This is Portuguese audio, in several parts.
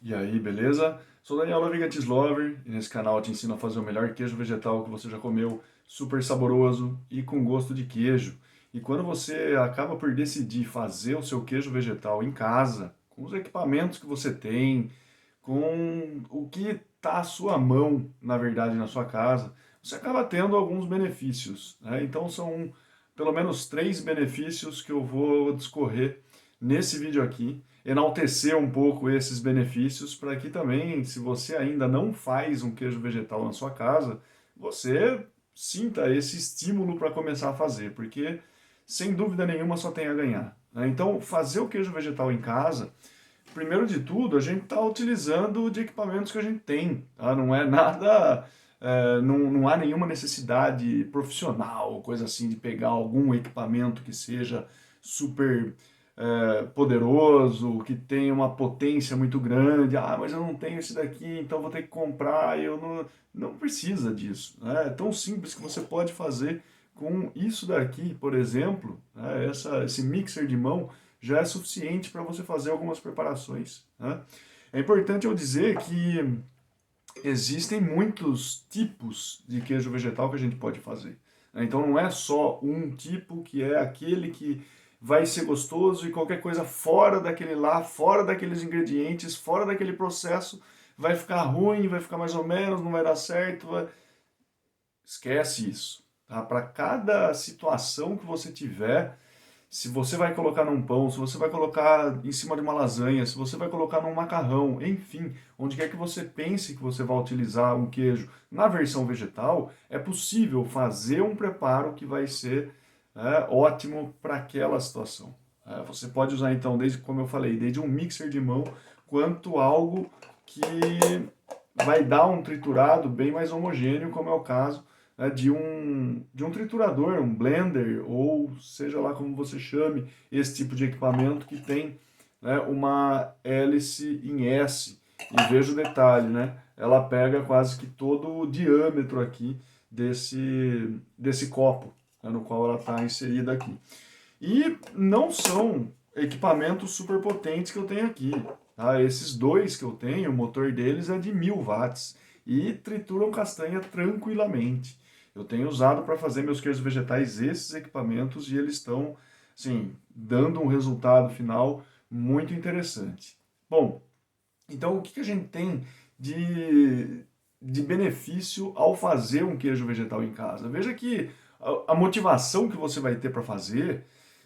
E aí, beleza? Sou Daniel Lover e nesse canal eu te ensino a fazer o melhor queijo vegetal que você já comeu, super saboroso e com gosto de queijo. E quando você acaba por decidir fazer o seu queijo vegetal em casa, com os equipamentos que você tem, com o que está à sua mão, na verdade, na sua casa, você acaba tendo alguns benefícios, né? Então são pelo menos três benefícios que eu vou discorrer nesse vídeo aqui, enaltecer um pouco esses benefícios para que também, se você ainda não faz um queijo vegetal na sua casa, você sinta esse estímulo para começar a fazer, porque sem dúvida nenhuma só tem a ganhar, né? Então, fazer o queijo vegetal em casa, primeiro de tudo, a gente está utilizando de equipamentos que a gente tem, tá? Não é nada, não há nenhuma necessidade profissional, coisa assim, de pegar algum equipamento que seja super poderoso, que tenha uma potência muito grande. Ah, mas eu não tenho esse daqui, então vou ter que comprar. Eu não precisa disso, né? É tão simples que você pode fazer com isso daqui, por exemplo, né? Esse mixer de mão já é suficiente para você fazer algumas preparações, né? É importante eu dizer que existem muitos tipos de queijo vegetal que a gente pode fazer, né? Então não é só um tipo que é aquele que vai ser gostoso e qualquer coisa fora daquele lá, fora daqueles ingredientes, fora daquele processo, vai ficar ruim, vai ficar mais ou menos, não vai dar certo. Esquece isso, tá? Para cada situação que você tiver, se você vai colocar num pão, se você vai colocar em cima de uma lasanha, se você vai colocar num macarrão, enfim, onde quer que você pense que você vai utilizar um queijo na versão vegetal, é possível fazer um preparo que vai ser ótimo para aquela situação. Você pode usar então, desde como eu falei, desde um mixer de mão, quanto algo que vai dar um triturado bem mais homogêneo, como é o caso de um triturador, um blender, ou seja lá como você chame, esse tipo de equipamento que tem, né, uma hélice em S. E veja o detalhe, né? Ela pega quase que todo o diâmetro aqui desse copo, né, no qual ela está inserida aqui. E não são equipamentos super potentes que eu tenho aqui. Tá? Esses dois que eu tenho, o motor deles é de 1000 watts e trituram castanha tranquilamente. Eu tenho usado para fazer meus queijos vegetais esses equipamentos e eles estão, assim, dando um resultado final muito interessante. Bom, então o que a gente tem de benefício ao fazer um queijo vegetal em casa? Veja que a motivação que você vai ter para fazer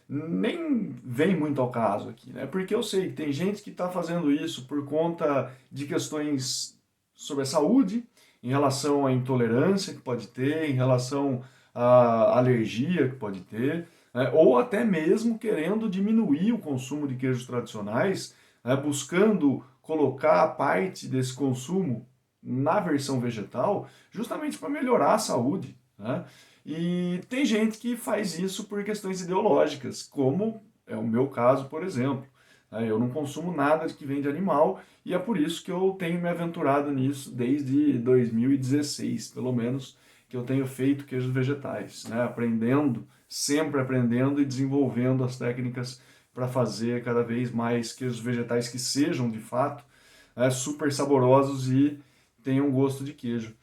nem vem muito ao caso aqui, né? Porque eu sei que tem gente que está fazendo isso por conta de questões sobre a saúde, em relação à intolerância que pode ter, em relação à alergia que pode ter, né? Ou até mesmo querendo diminuir o consumo de queijos tradicionais, né? Buscando colocar parte desse consumo na versão vegetal, justamente para melhorar a saúde, né? E tem gente que faz isso por questões ideológicas, como é o meu caso, por exemplo. Eu não consumo nada que vem de animal e é por isso que eu tenho me aventurado nisso desde 2016, pelo menos, que eu tenho feito queijos vegetais, né? Aprendendo, sempre aprendendo e desenvolvendo as técnicas para fazer cada vez mais queijos vegetais que sejam, de fato, super saborosos e tenham gosto de queijo.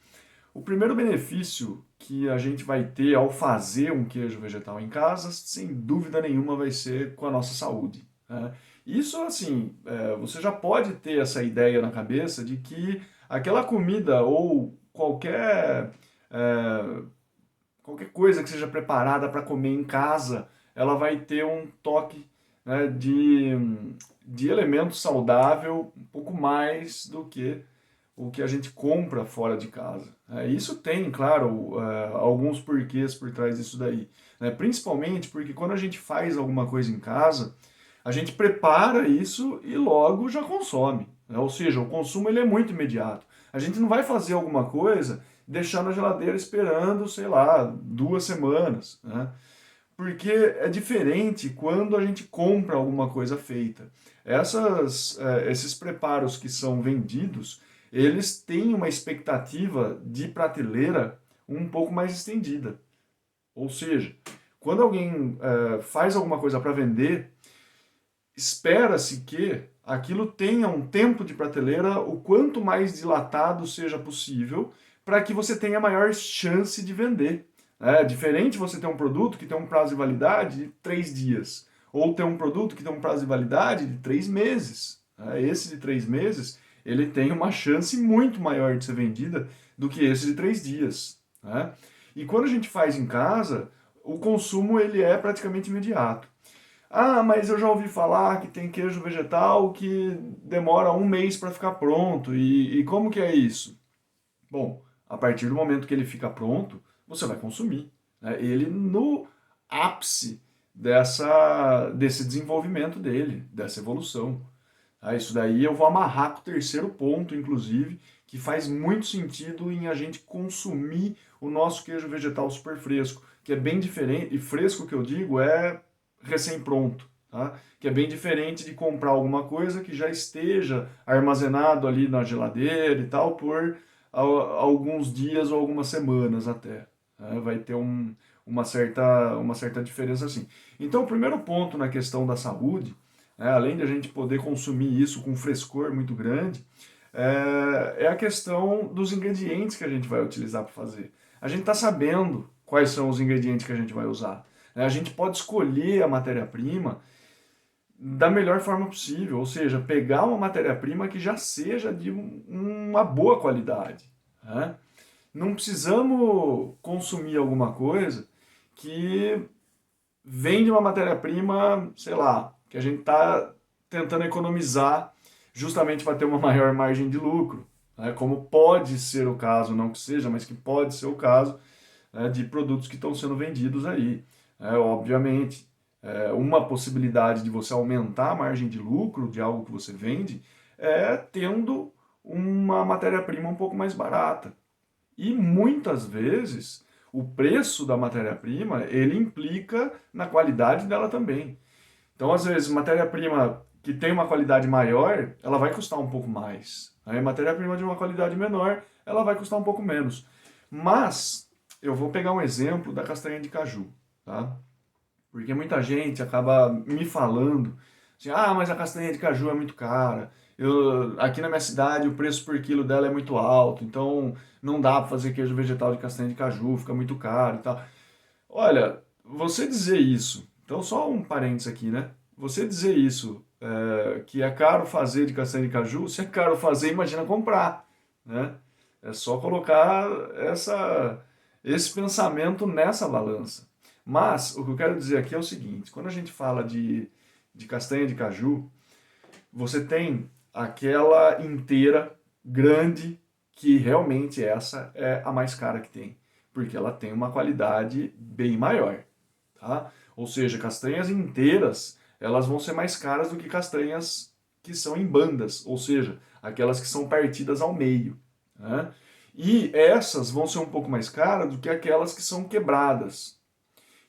O primeiro benefício que a gente vai ter ao fazer um queijo vegetal em casa, sem dúvida nenhuma, vai ser com a nossa saúde, né? Isso, assim, você já pode ter essa ideia na cabeça de que aquela comida ou qualquer coisa que seja preparada para comer em casa, ela vai ter um toque, né, de elemento saudável um pouco mais do que o que a gente compra fora de casa. Isso tem, claro, alguns porquês por trás disso daí, né? Principalmente porque quando a gente faz alguma coisa em casa, a gente prepara isso e logo já consome, né? Ou seja, o consumo ele é muito imediato. A gente não vai fazer alguma coisa deixar na geladeira esperando, sei lá, 2 semanas, né? Porque é diferente quando a gente compra alguma coisa feita. Esses preparos que são vendidos, eles têm uma expectativa de prateleira um pouco mais estendida. Ou seja, quando alguém faz alguma coisa para vender, espera-se que aquilo tenha um tempo de prateleira o quanto mais dilatado seja possível, para que você tenha maior chance de vender. É diferente você ter um produto que tem um prazo de validade de 3 dias, ou ter um produto que tem um prazo de validade de 3 meses. Esse de 3 meses, ele tem uma chance muito maior de ser vendida do que esse de 3 dias. Né? E quando a gente faz em casa, o consumo ele é praticamente imediato. Ah, mas eu já ouvi falar que tem queijo vegetal que demora um mês para ficar pronto. E como que é isso? Bom, a partir do momento que ele fica pronto, você vai consumir. Né? Ele no ápice desse desenvolvimento dele, dessa evolução. Isso daí eu vou amarrar com o terceiro ponto, inclusive, que faz muito sentido em a gente consumir o nosso queijo vegetal super fresco, que é bem diferente, e fresco que eu digo é recém-pronto, tá? Que é bem diferente de comprar alguma coisa que já esteja armazenado ali na geladeira e tal por alguns dias ou algumas semanas até. Né? Vai ter uma certa diferença assim. Então, o primeiro ponto na questão da saúde, além de a gente poder consumir isso com um frescor muito grande, é a questão dos ingredientes que a gente vai utilizar para fazer. A gente está sabendo quais são os ingredientes que a gente vai usar. A gente pode escolher a matéria-prima da melhor forma possível, ou seja, pegar uma matéria-prima que já seja de uma boa qualidade. Né? Não precisamos consumir alguma coisa que vem de uma matéria-prima, sei lá, que a gente está tentando economizar justamente para ter uma maior margem de lucro. Né? Como pode ser o caso, não que seja, mas que pode ser o caso, né, de produtos que estão sendo vendidos aí. Obviamente, uma possibilidade de você aumentar a margem de lucro de algo que você vende é tendo uma matéria-prima um pouco mais barata. E muitas vezes o preço da matéria-prima ele implica na qualidade dela também. Então, às vezes, matéria-prima que tem uma qualidade maior, ela vai custar um pouco mais. Aí, matéria-prima de uma qualidade menor, ela vai custar um pouco menos. Mas eu vou pegar um exemplo da castanha de caju, tá? Porque muita gente acaba me falando assim, ah, mas a castanha de caju é muito cara. Aqui na minha cidade o preço por quilo dela é muito alto, então não dá para fazer queijo vegetal de castanha de caju, fica muito caro e tal. Olha, você dizer isso, então só um parênteses aqui, né? Você dizer isso, que é caro fazer de castanha de caju, se é caro fazer, imagina comprar, né? É só colocar esse pensamento nessa balança. Mas o que eu quero dizer aqui é o seguinte: quando a gente fala de castanha de caju, você tem aquela inteira grande, que realmente essa é a mais cara que tem, porque ela tem uma qualidade bem maior, tá? Ou seja, castanhas inteiras, elas vão ser mais caras do que castanhas que são em bandas, ou seja, aquelas que são partidas ao meio, né? E essas vão ser um pouco mais caras do que aquelas que são quebradas.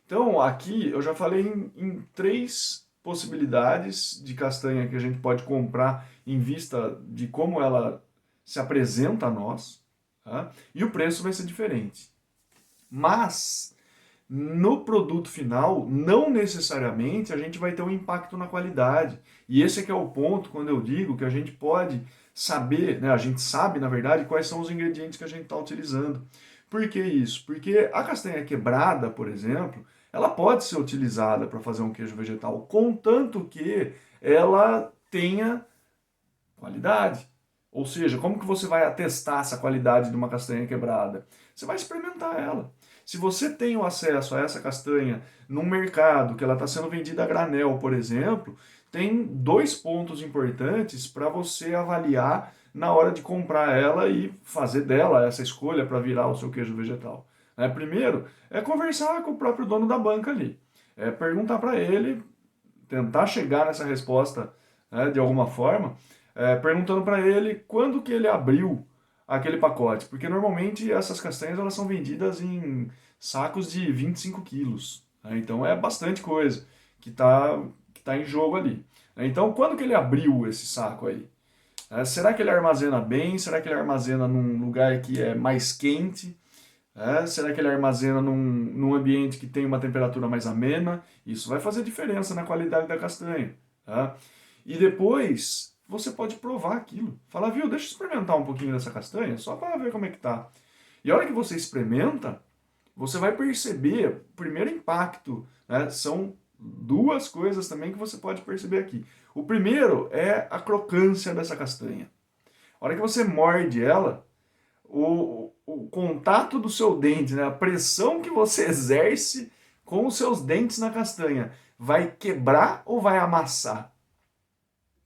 Então, aqui eu já falei em três possibilidades de castanha que a gente pode comprar em vista de como ela se apresenta a nós, tá? E o preço vai ser diferente. Mas, no produto final, não necessariamente a gente vai ter um impacto na qualidade. E esse é que é o ponto quando eu digo que a gente pode saber, né, a gente sabe, na verdade, quais são os ingredientes que a gente está utilizando. Por que isso? Porque a castanha quebrada, por exemplo, ela pode ser utilizada para fazer um queijo vegetal, contanto que ela tenha qualidade. Ou seja, como que você vai atestar essa qualidade de uma castanha quebrada? Você vai experimentar ela. Se você tem o acesso a essa castanha num mercado que ela está sendo vendida a granel, por exemplo, tem dois pontos importantes para você avaliar na hora de comprar ela e fazer dela essa escolha para virar o seu queijo vegetal. Primeiro, é conversar com o próprio dono da banca ali. É perguntar para ele, tentar chegar nessa resposta, né, de alguma forma, perguntando para ele quando que ele abriu aquele pacote, porque normalmente essas castanhas elas são vendidas em sacos de 25 quilos, né? Então é bastante coisa que tá em jogo ali. Então, quando que ele abriu esse saco aí? Será que ele armazena bem? Será que ele armazena num lugar que é mais quente? Será que ele armazena num ambiente que tem uma temperatura mais amena? Isso vai fazer diferença na qualidade da castanha. Tá? E depois, você pode provar aquilo. Falar, viu, deixa eu experimentar um pouquinho dessa castanha, só para ver como é que tá. E a hora que você experimenta, você vai perceber o primeiro impacto, né? São duas coisas também que você pode perceber aqui. O primeiro é a crocância dessa castanha. A hora que você morde ela, o contato do seu dente, né? A pressão que você exerce com os seus dentes na castanha, vai quebrar ou vai amassar?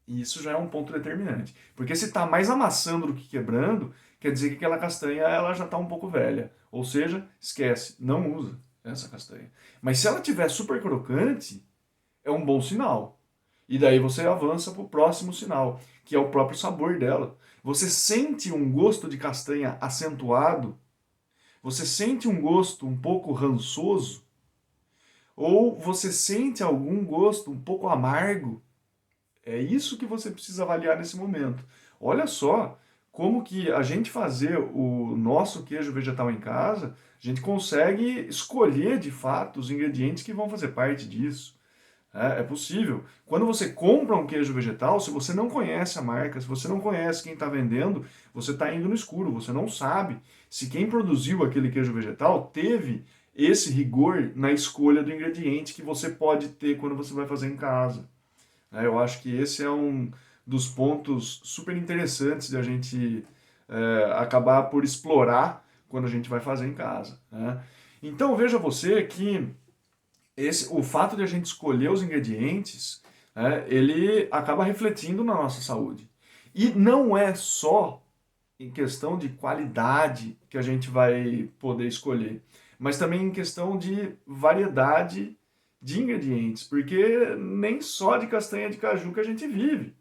E isso já é um ponto determinante. Porque se está mais amassando do que quebrando, quer dizer que aquela castanha ela já está um pouco velha. Ou seja, esquece, não usa essa castanha. Mas se ela tiver super crocante, é um bom sinal. E daí você avança para o próximo sinal, que é o próprio sabor dela. Você sente um gosto de castanha acentuado? Você sente um gosto um pouco rançoso? Ou você sente algum gosto um pouco amargo? É isso que você precisa avaliar nesse momento. Olha só como que a gente fazer o nosso queijo vegetal em casa, a gente consegue escolher de fato os ingredientes que vão fazer parte disso. É possível. Quando você compra um queijo vegetal, se você não conhece a marca, se você não conhece quem está vendendo, você está indo no escuro. Você não sabe se quem produziu aquele queijo vegetal teve esse rigor na escolha do ingrediente que você pode ter quando você vai fazer em casa. Eu acho que esse é um dos pontos super interessantes de a gente acabar por explorar quando a gente vai fazer em casa, né? Então veja você que o fato de a gente escolher os ingredientes, ele acaba refletindo na nossa saúde. E não é só em questão de qualidade que a gente vai poder escolher, mas também em questão de variedade de ingredientes, porque nem só de castanha de caju que a gente vive,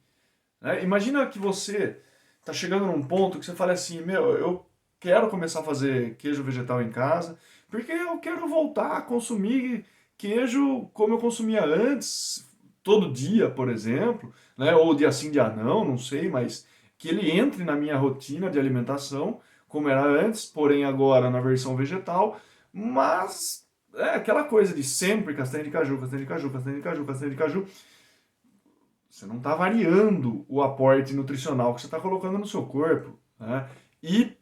né? Imagina que você está chegando num ponto que você fala assim, meu, eu quero começar a fazer queijo vegetal em casa, porque eu quero voltar a consumir queijo como eu consumia antes, todo dia, por exemplo, né? Ou dia sim, dia não, não sei, mas que ele entre na minha rotina de alimentação, como era antes, porém agora na versão vegetal, mas é aquela coisa de sempre castanha de caju, castanha de caju, castanha de caju, castanha de caju. Você não está variando o aporte nutricional que você está colocando no seu corpo, né? E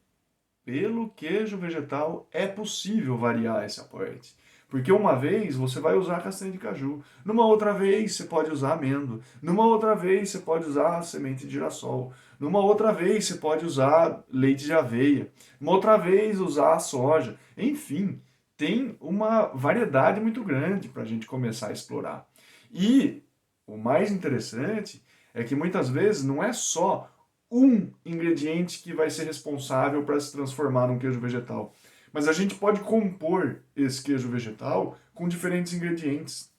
pelo queijo vegetal é possível variar esse aporte. Porque uma vez você vai usar castanha de caju, numa outra vez você pode usar amêndoa, numa outra vez você pode usar semente de girassol, numa outra vez você pode usar leite de aveia, numa outra vez usar soja. Enfim, tem uma variedade muito grande para a gente começar a explorar. E o mais interessante é que muitas vezes não é só um ingrediente que vai ser responsável para se transformar num queijo vegetal. Mas a gente pode compor esse queijo vegetal com diferentes ingredientes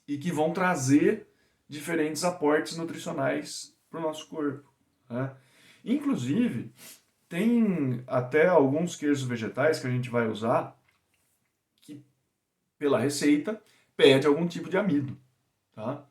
e que vão trazer diferentes aportes nutricionais para o nosso corpo, né? Inclusive, tem até alguns queijos vegetais que a gente vai usar que, pela receita, pede algum tipo de amido, tá?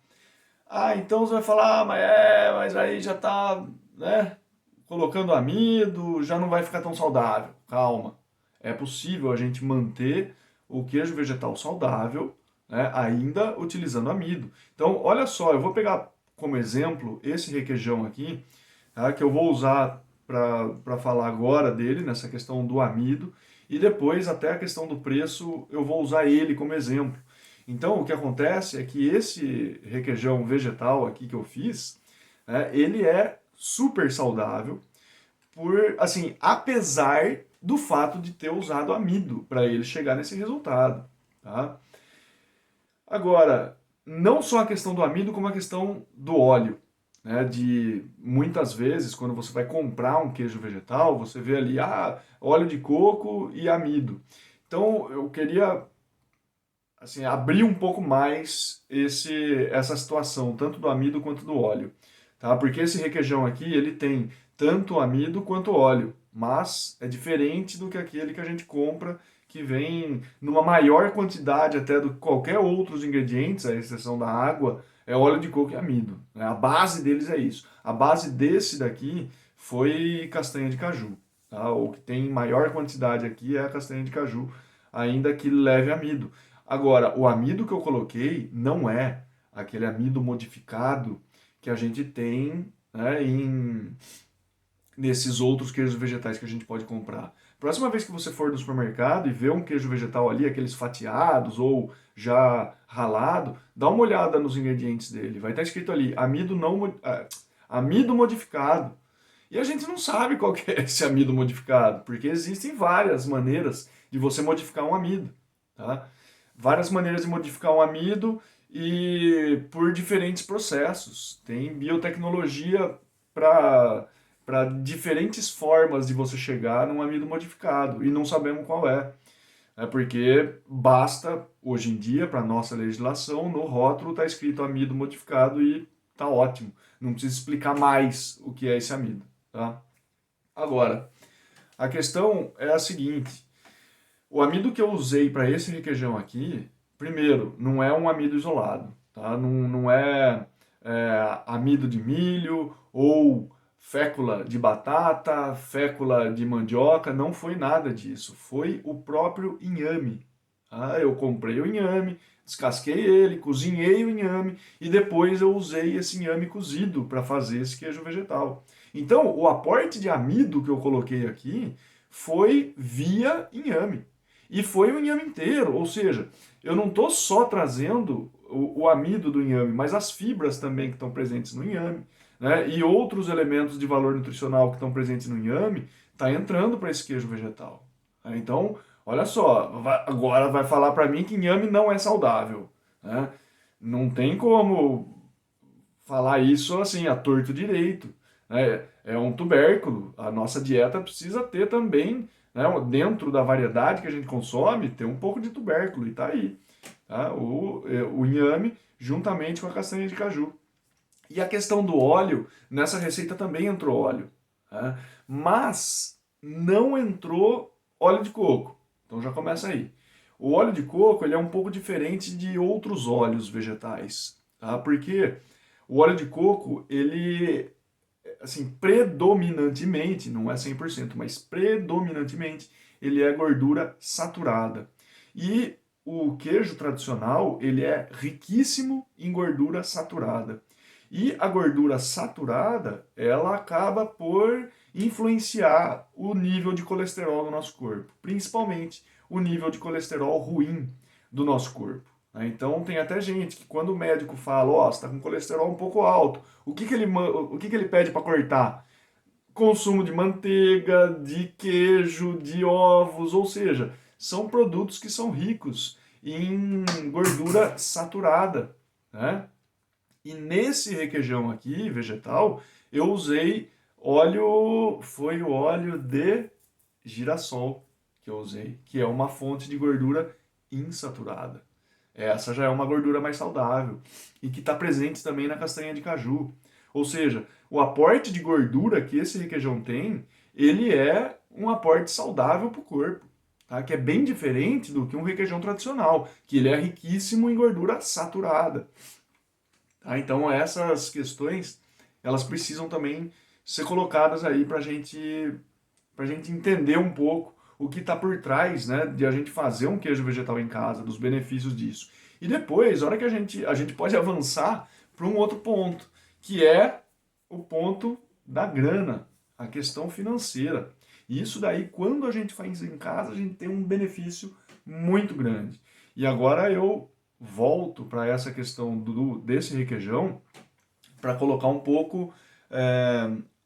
Ah, então você vai falar, mas aí já está, né, colocando amido, já não vai ficar tão saudável. Calma. É possível a gente manter o queijo vegetal saudável, né, ainda utilizando amido. Então, olha só, eu vou pegar como exemplo esse requeijão aqui, tá, que eu vou usar para falar agora dele, nessa questão do amido, e depois até a questão do preço, eu vou usar ele como exemplo. Então, o que acontece é que esse requeijão vegetal aqui que eu fiz, né, ele é super saudável, por assim, apesar do fato de ter usado amido para ele chegar nesse resultado, tá? Agora, não só a questão do amido, como a questão do óleo, né? De muitas vezes, quando você vai comprar um queijo vegetal, você vê ali, óleo de coco e amido. Então, eu queria assim, abrir um pouco mais essa situação, tanto do amido quanto do óleo, tá? Porque esse requeijão aqui, ele tem tanto amido quanto óleo, mas é diferente do que aquele que a gente compra, que vem numa maior quantidade até do que qualquer outros ingredientes, à exceção da água, é óleo de coco e amido, né? A base deles é isso. A base desse daqui foi castanha de caju, tá? O que tem maior quantidade aqui é a castanha de caju, ainda que leve amido. Agora, o amido que eu coloquei não é aquele amido modificado que a gente tem, né, nesses outros queijos vegetais que a gente pode comprar. Próxima vez que você for no supermercado e ver um queijo vegetal ali, aqueles fatiados ou já ralado, dá uma olhada nos ingredientes dele. Vai estar escrito ali, amido modificado. E a gente não sabe qual que é esse amido modificado, porque existem várias maneiras de você modificar um amido, tá? Várias maneiras de modificar um amido e por diferentes processos. Tem biotecnologia para diferentes formas de você chegar num amido modificado e não sabemos qual é. É porque basta, hoje em dia, para nossa legislação, no rótulo está escrito amido modificado e tá ótimo. Não precisa explicar mais o que é esse amido. Tá? Agora, a questão é a seguinte: o amido que eu usei para esse requeijão aqui, primeiro, não é um amido isolado, tá? Não é amido de milho ou fécula de batata, fécula de mandioca, não foi nada disso. Foi o próprio inhame. Tá? Eu comprei o inhame, descasquei ele, cozinhei o inhame e depois eu usei esse inhame cozido para fazer esse queijo vegetal. Então, o aporte de amido que eu coloquei aqui foi via inhame. E foi o inhame inteiro, ou seja, eu não estou só trazendo o amido do inhame, mas as fibras também que estão presentes no inhame, né? E outros elementos de valor nutricional que estão presentes no inhame, está entrando para esse queijo vegetal. Né? Então, olha só, agora vai falar para mim que inhame não é saudável. Né? Não tem como falar isso assim, a torto direito. Né? É um tubérculo. A nossa dieta precisa ter também, né, dentro da variedade que a gente consome, ter um pouco de tubérculo, e tá aí. Tá? O inhame juntamente com a castanha de caju. E a questão do óleo, nessa receita também entrou óleo. Tá? Mas não entrou óleo de coco. Então já começa aí. O óleo de coco ele é um pouco diferente de outros óleos vegetais. Tá? Porque o óleo de coco, ele, assim, predominantemente, não é 100%, mas predominantemente, ele é gordura saturada. E o queijo tradicional, ele é riquíssimo em gordura saturada. E a gordura saturada, ela acaba por influenciar o nível de colesterol no nosso corpo, principalmente o nível de colesterol ruim do nosso corpo. Né? Então tem até gente que quando o médico fala, ó, você está com colesterol um pouco alto, o que que ele pede para cortar? Consumo de manteiga, de queijo, de ovos, ou seja, são produtos que são ricos em gordura saturada, né? E nesse requeijão aqui, vegetal, eu usei óleo, foi o óleo de girassol que eu usei, que é uma fonte de gordura insaturada. Essa já é uma gordura mais saudável e que está presente também na castanha de caju. Ou seja, o aporte de gordura que esse requeijão tem, ele é um aporte saudável para o corpo, tá? Que é bem diferente do que um requeijão tradicional, que ele é riquíssimo em gordura saturada. Tá? Então essas questões, elas precisam também ser colocadas aí para gente entender um pouco o que está por trás, né, de a gente fazer um queijo vegetal em casa, dos benefícios disso. E depois, a hora que a gente pode avançar para um outro ponto, que é o ponto da grana, a questão financeira. E isso daí, quando a gente faz em casa, a gente tem um benefício muito grande. E agora eu volto para essa questão desse requeijão para colocar um pouco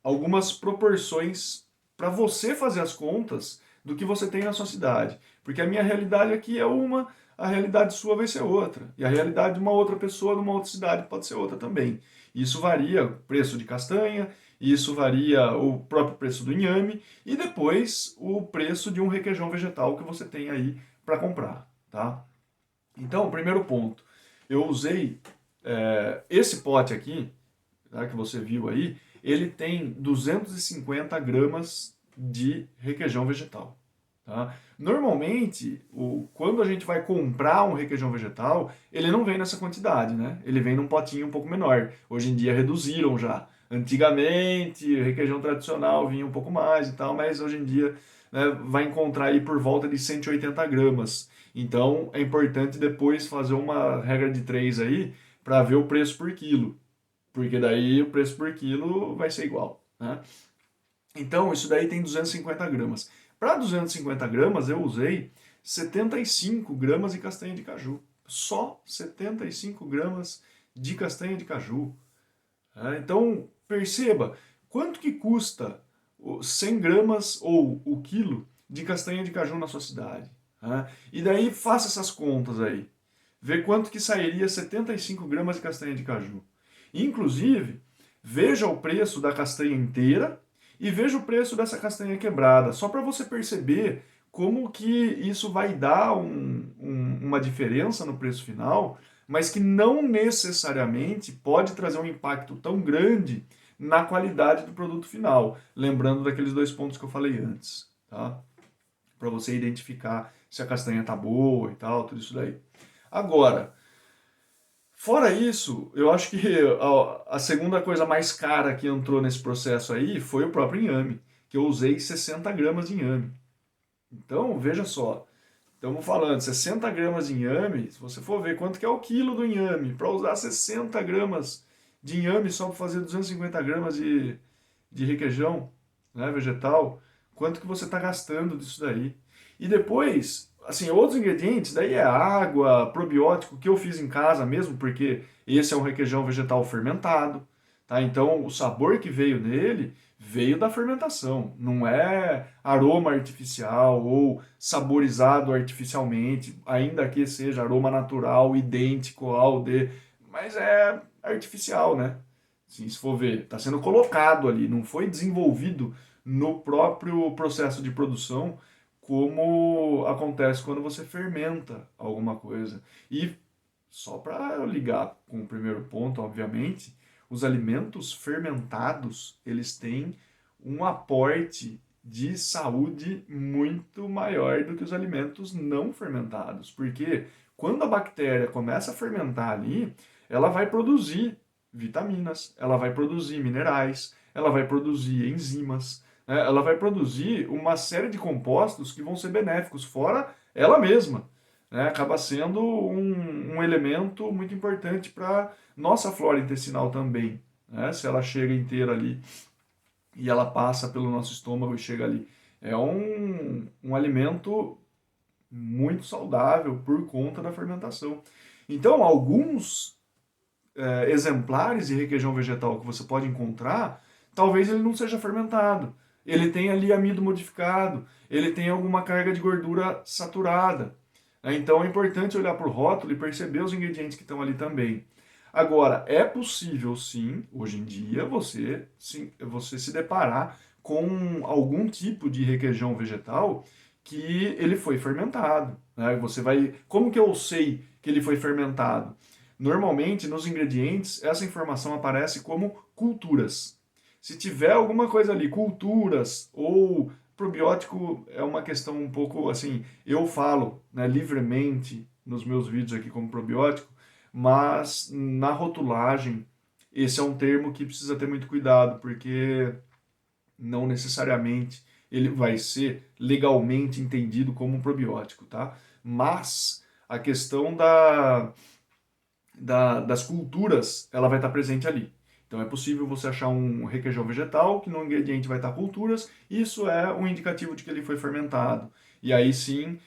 algumas proporções para você fazer as contas do que você tem na sua cidade. Porque a minha realidade aqui é uma, a realidade sua vai ser outra. E a realidade de uma outra pessoa numa outra cidade pode ser outra também. Isso varia o preço de castanha, isso varia o próprio preço do inhame e depois o preço de um requeijão vegetal que você tem aí para comprar, tá? Então, o primeiro ponto, eu usei esse pote aqui, tá, que você viu aí, ele tem 250 gramas de requeijão vegetal. Tá? Normalmente, quando a gente vai comprar um requeijão vegetal, ele não vem nessa quantidade, né? Ele vem num potinho um pouco menor. Hoje em dia reduziram já. Antigamente, o requeijão tradicional vinha um pouco mais e tal, mas hoje em dia, né, vai encontrar aí por volta de 180 gramas. Então, é importante depois fazer uma regra de 3 aí para ver o preço por quilo. porque daí o preço por quilo vai ser igual, né? Então, isso daí tem 250 gramas. Para 250 gramas, eu usei 75 gramas de castanha de caju. Só 75 gramas de castanha de caju. Então, perceba, quanto que custa 100 gramas ou o quilo de castanha de caju na sua cidade? E daí, faça essas contas aí. Vê quanto que sairia 75 gramas de castanha de caju. Inclusive, veja o preço da castanha inteira e veja o preço dessa castanha quebrada, só para você perceber como que isso vai dar uma diferença no preço final, mas que não necessariamente pode trazer um impacto tão grande na qualidade do produto final. Lembrando daqueles dois pontos que eu falei antes, tá? Para você identificar se a castanha tá boa e tal, tudo isso daí. Agora, fora isso, eu acho que a segunda coisa mais cara que entrou nesse processo aí foi o próprio inhame, que eu usei 60 gramas de inhame. Então, veja só, estamos falando 60 gramas de inhame, se você for ver quanto que é o quilo do inhame, para usar 60 gramas de inhame só para fazer 250 gramas de requeijão, né, vegetal, quanto que você está gastando disso daí. E depois, assim, outros ingredientes, daí é água, probiótico, que eu fiz em casa mesmo, porque esse é um requeijão vegetal fermentado, tá? Então, o sabor que veio nele veio da fermentação, não é aroma artificial ou saborizado artificialmente, ainda que seja aroma natural, idêntico ao de, mas é artificial, né? Assim, se for ver, está sendo colocado ali, não foi desenvolvido no próprio processo de produção, como acontece quando você fermenta alguma coisa. E só para ligar com o primeiro ponto, obviamente, os alimentos fermentados, eles têm um aporte de saúde muito maior do que os alimentos não fermentados, porque quando a bactéria começa a fermentar ali, ela vai produzir vitaminas, ela vai produzir minerais, ela vai produzir enzimas, né? Ela vai produzir uma série de compostos que vão ser benéficos, fora ela mesma, né? Acaba sendo um elemento muito importante para nossa flora intestinal também, né? Se ela chega inteira ali e ela passa pelo nosso estômago e chega ali. É um alimento muito saudável por conta da fermentação. Então, alguns exemplares de requeijão vegetal que você pode encontrar, talvez ele não seja fermentado. Ele tem ali amido modificado, ele tem alguma carga de gordura saturada. Então é importante olhar para o rótulo e perceber os ingredientes que estão ali também. Agora, é possível sim, hoje em dia, você se deparar com algum tipo de requeijão vegetal que ele foi fermentado, né? Você vai, como que eu sei que ele foi fermentado? Normalmente, nos ingredientes, essa informação aparece como culturas. Se tiver alguma coisa ali, culturas ou probiótico é uma questão um pouco assim, eu falo, né, livremente nos meus vídeos aqui como probiótico, mas na rotulagem esse é um termo que precisa ter muito cuidado, porque não necessariamente ele vai ser legalmente entendido como um probiótico, tá? Mas a questão das culturas, ela vai estar presente ali. Então é possível você achar um requeijão vegetal que no ingrediente vai estar culturas, isso é um indicativo de que ele foi fermentado. E aí sim,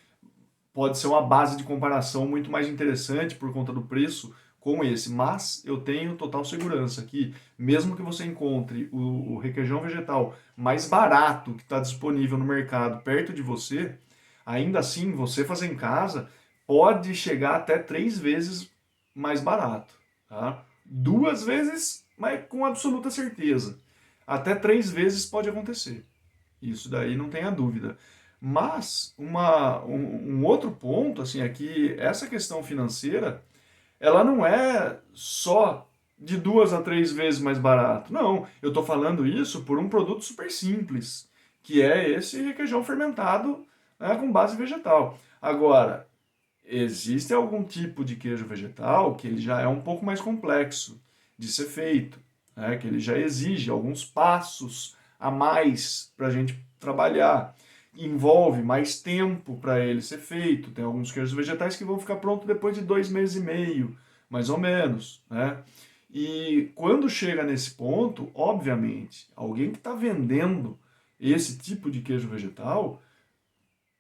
pode ser uma base de comparação muito mais interessante por conta do preço com esse. Mas eu tenho total segurança que, mesmo que você encontre o requeijão vegetal mais barato que está disponível no mercado perto de você, ainda assim, você fazer em casa pode chegar até 3 vezes mais barato. Tá? 2 vezes, mas com absoluta certeza. Até 3 vezes pode acontecer. Isso daí não tenha dúvida. Mas um outro ponto assim, é que essa questão financeira ela não é só de 2 a 3 vezes mais barato. Não, eu estou falando isso por um produto super simples, que é esse requeijão fermentado, né, com base vegetal. Agora, existe algum tipo de queijo vegetal que ele já é um pouco mais complexo de ser feito, né, que ele já exige alguns passos a mais para a gente trabalhar. Envolve mais tempo para ele ser feito. Tem alguns queijos vegetais que vão ficar prontos depois de 2 meses e meio, mais ou menos, né? E quando chega nesse ponto, obviamente, alguém que está vendendo esse tipo de queijo vegetal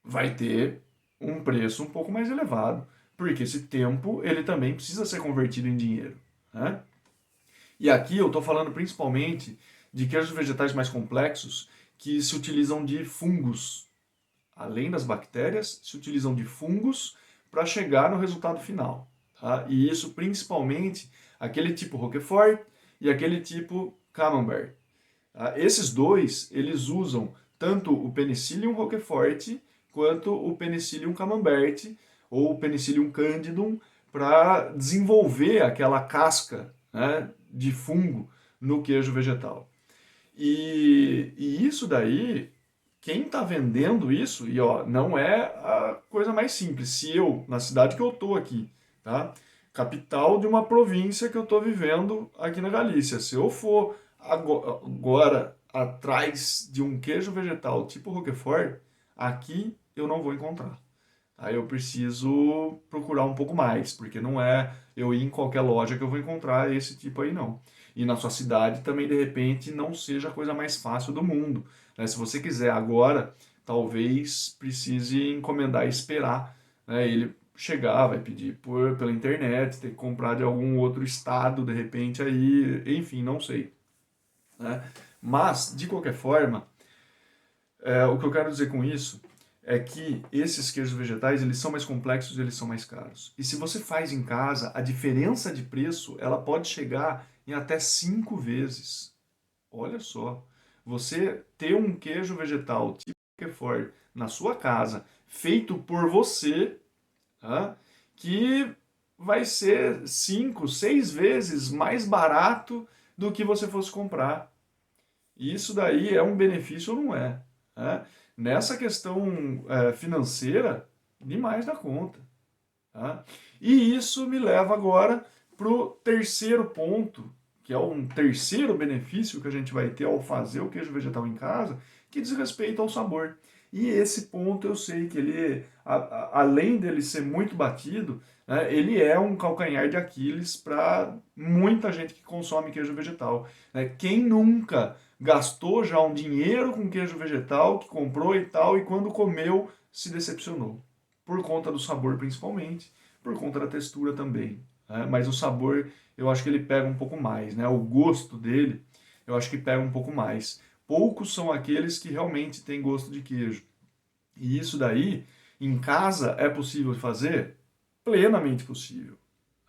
vai ter um preço um pouco mais elevado, porque esse tempo ele também precisa ser convertido em dinheiro, né? E aqui eu estou falando principalmente de queijos vegetais mais complexos que se utilizam de fungos. Além das bactérias, se utilizam de fungos para chegar no resultado final. Tá? E isso principalmente aquele tipo Roquefort e aquele tipo Camembert. Tá? Esses dois, eles usam tanto o Penicillium roquefort quanto o Penicillium camembert ou o Penicillium candidum para desenvolver aquela casca, né, de fungo no queijo vegetal. E isso daí, quem está vendendo isso, e ó, não é a coisa mais simples. Se eu, na cidade que eu estou aqui, tá? Capital de uma província que eu estou vivendo aqui na Galícia, se eu for agora atrás de um queijo vegetal tipo Roquefort, aqui eu não vou encontrar. Aí eu preciso procurar um pouco mais, porque não é eu ir em qualquer loja que eu vou encontrar esse tipo aí, não. E na sua cidade também, de repente, não seja a coisa mais fácil do mundo, né? Se você quiser agora, talvez precise encomendar e esperar, né? Ele chegar, vai pedir pela internet, ter que comprar de algum outro estado, de repente, aí, enfim, não sei, né? Mas, de qualquer forma, o que eu quero dizer com isso é que esses queijos vegetais, eles são mais complexos e eles são mais caros. E se você faz em casa, a diferença de preço, ela pode chegar em até 5 vezes. Olha só, você ter um queijo vegetal tipo Roquefort na sua casa, feito por você, tá? Que vai ser 5, 6 vezes mais barato do que você fosse comprar. E isso daí é um benefício ou não é? Né? Nessa questão financeira, demais da conta. Tá? E isso me leva agora para o terceiro ponto, que é um terceiro benefício que a gente vai ter ao fazer o queijo vegetal em casa, que diz respeito ao sabor. E esse ponto eu sei que ele, além dele ser muito batido, né, ele é um calcanhar de Aquiles para muita gente que consome queijo vegetal. Né? Quem nunca gastou já um dinheiro com queijo vegetal, que comprou e tal, e quando comeu se decepcionou? Por conta do sabor principalmente, por conta da textura também. Né? Mas o sabor eu acho que ele pega um pouco mais, né? O gosto dele eu acho que pega um pouco mais. Poucos são aqueles que realmente têm gosto de queijo. E isso daí, em casa, é possível fazer? Plenamente possível.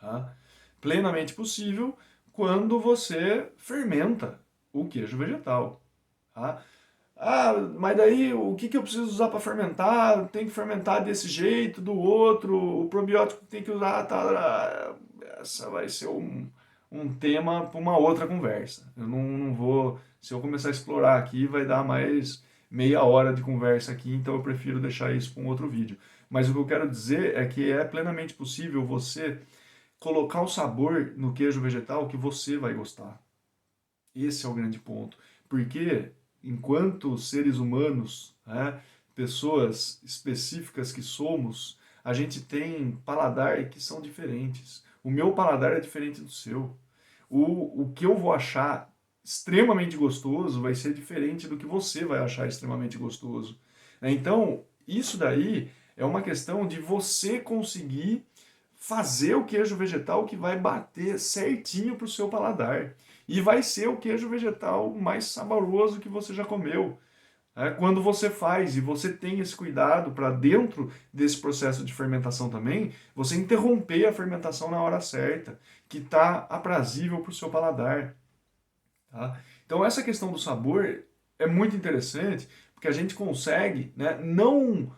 Tá? Plenamente possível quando você fermenta o queijo vegetal. Tá? Ah, mas daí o que eu preciso usar para fermentar? Tem que fermentar desse jeito, do outro, o probiótico que tem que usar, tá? Essa vai ser um tema para uma outra conversa. Eu não vou, se eu começar a explorar aqui, vai dar mais meia hora de conversa aqui, então eu prefiro deixar isso para um outro vídeo. Mas o que eu quero dizer é que é plenamente possível você colocar o sabor no queijo vegetal que você vai gostar. Esse é o grande ponto. Porque, enquanto seres humanos, né, pessoas específicas que somos, a gente tem paladar que são diferentes. O meu paladar é diferente do seu. O que eu vou achar extremamente gostoso vai ser diferente do que você vai achar extremamente gostoso. Né? Então, isso daí é uma questão de você conseguir fazer o queijo vegetal que vai bater certinho para o seu paladar. E vai ser o queijo vegetal mais saboroso que você já comeu. Quando você faz e você tem esse cuidado para dentro desse processo de fermentação também, você interromper a fermentação na hora certa, que está aprazível para o seu paladar. Tá? Então essa questão do sabor é muito interessante, porque a gente consegue, né, não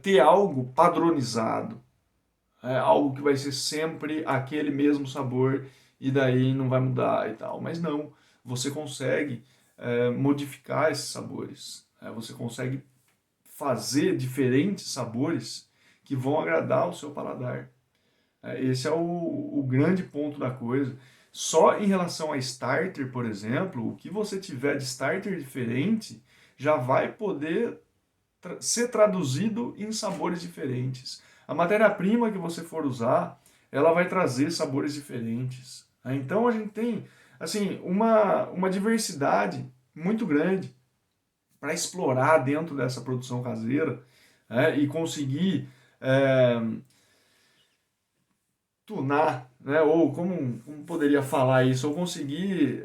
ter algo padronizado, algo que vai ser sempre aquele mesmo sabor e daí não vai mudar e tal. Mas não, você consegue modificar esses sabores. Você consegue fazer diferentes sabores que vão agradar o seu paladar. Esse é o grande ponto da coisa. Só em relação a starter, por exemplo, o que você tiver de starter diferente já vai poder ser traduzido em sabores diferentes. A matéria-prima que você for usar, ela vai trazer sabores diferentes. Né? Então a gente tem assim uma diversidade muito grande para explorar dentro dessa produção caseira, né? E conseguir é, tunar, né? Ou como poderia falar isso, ou conseguir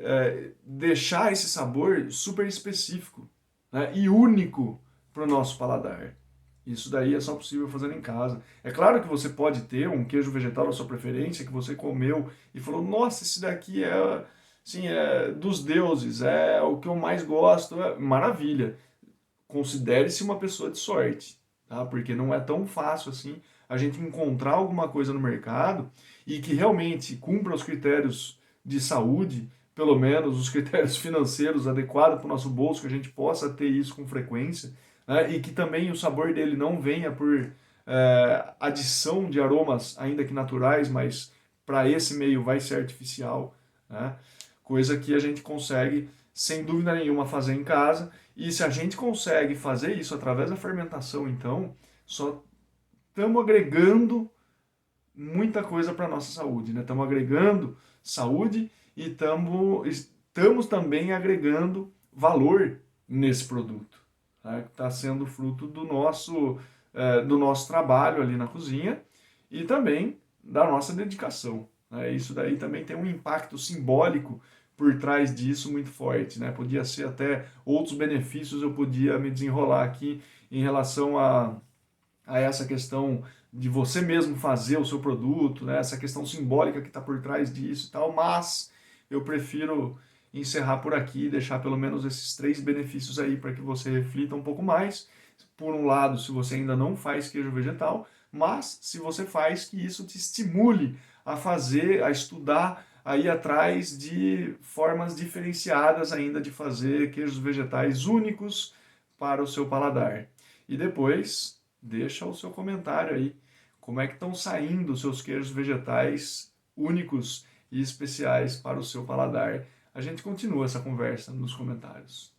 deixar esse sabor super específico, né? E único para o nosso paladar. Isso daí é só possível fazer em casa. É claro que você pode ter um queijo vegetal da sua preferência, que você comeu e falou, nossa, esse daqui é, assim, é dos deuses, é o que eu mais gosto, maravilha. Considere-se uma pessoa de sorte, tá? Porque não é tão fácil assim a gente encontrar alguma coisa no mercado e que realmente cumpra os critérios de saúde, pelo menos os critérios financeiros adequados para o nosso bolso, que a gente possa ter isso com frequência, né? E que também o sabor dele não venha por adição de aromas, ainda que naturais, mas para esse meio vai ser artificial, né? Coisa que a gente consegue, sem dúvida nenhuma, fazer em casa. E se a gente consegue fazer isso através da fermentação, então, só estamos agregando muita coisa para a nossa saúde, né? Estamos agregando saúde e estamos também agregando valor nesse produto, tá? Que está sendo fruto do nosso trabalho ali na cozinha e também da nossa dedicação, né? Isso daí também tem um impacto simbólico por trás disso muito forte, né? Podia ser até outros benefícios, eu podia me desenrolar aqui em relação a essa questão de você mesmo fazer o seu produto, né? Essa questão simbólica que está por trás disso e tal, mas eu prefiro encerrar por aqui e deixar pelo menos esses três benefícios aí para que você reflita um pouco mais. Por um lado, se você ainda não faz queijo vegetal, mas se você faz, que isso te estimule a fazer, a estudar, a ir atrás de formas diferenciadas ainda de fazer queijos vegetais únicos para o seu paladar. E depois, deixa o seu comentário aí. Como é que estão saindo os seus queijos vegetais únicos e especiais para o seu paladar? A gente continua essa conversa nos comentários.